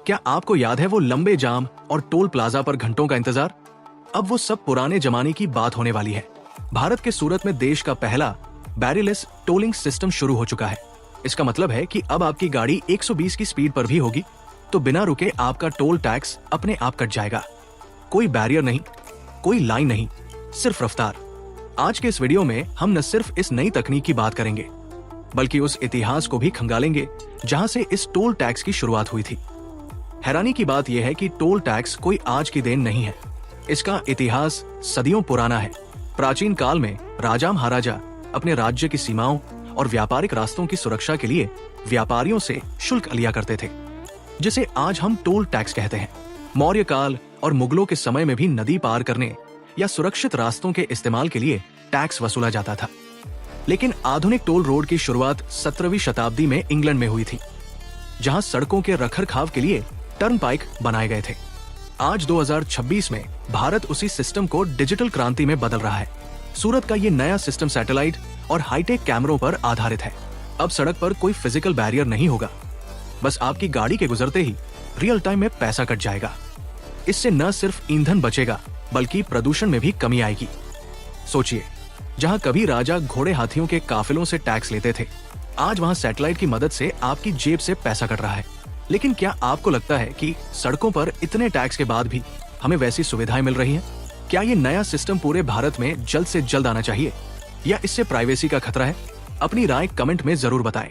क्या आपको याद है वो लंबे जाम और टोल प्लाजा पर घंटों का इंतजार? अब वो सब पुराने जमाने की बात होने वाली है। भारत के सूरत में देश का पहला बैरियरलेस टोलिंग सिस्टम शुरू हो चुका है। इसका मतलब है कि अब आपकी गाड़ी 120 की स्पीड पर भी होगी तो बिना रुके आपका टोल टैक्स अपने आप कट जाएगा। कोई बैरियर नहीं, कोई लाइन नहीं, सिर्फ रफ्तार। आज के इस वीडियो में हम न सिर्फ इस नई तकनीक की बात करेंगे बल्कि उस इतिहास को भी खंगालेंगे जहां से इस टोल टैक्स की शुरुआत हुई थी। हैरानी की बात यह है कि टोल टैक्स कोई आज की देन नहीं है। इसका इतिहास सदियों पुराना है। प्राचीन काल में राजा महाराजा अपने राज्य की सीमाओं और व्यापारिक रास्तों की सुरक्षा के लिए व्यापारियों से शुल्क लिया करते थे, जिसे आज हम टोल टैक्स कहते हैं। मौर्य काल और मुगलों के समय में भी नदी पार करने या सुरक्षित रास्तों के इस्तेमाल के लिए टैक्स वसूला जाता था। लेकिन आधुनिक टोल रोड की शुरुआत 17वीं शताब्दी में इंग्लैंड में हुई थी, जहां सड़कों के रखरखाव के लिए टर्नपाइक बनाए गए थे। आज 2026 में भारत उसी सिस्टम को डिजिटल क्रांति में बदल रहा है। सूरत का ये नया सिस्टम सैटेलाइट और हाईटेक कैमरों पर आधारित है। अब सड़क पर कोई फिजिकल बैरियर नहीं होगा, बस आपकी गाड़ी के गुजरते ही रियल टाइम में पैसा कट जाएगा। इससे न सिर्फ ईंधन बचेगा बल्कि प्रदूषण में भी कमी आएगी। सोचिए, जहां कभी राजा घोड़े हाथियों के काफिलों से टैक्स लेते थे, आज वहां सैटेलाइट की मदद से आपकी जेब से पैसा कट रहा है। लेकिन क्या आपको लगता है कि सड़कों पर इतने टैक्स के बाद भी हमें वैसी सुविधाएं मिल रही हैं? क्या ये नया सिस्टम पूरे भारत में जल्द से जल्द आना चाहिए या इससे प्राइवेसी का खतरा है? अपनी राय कमेंट में जरूर बताएं।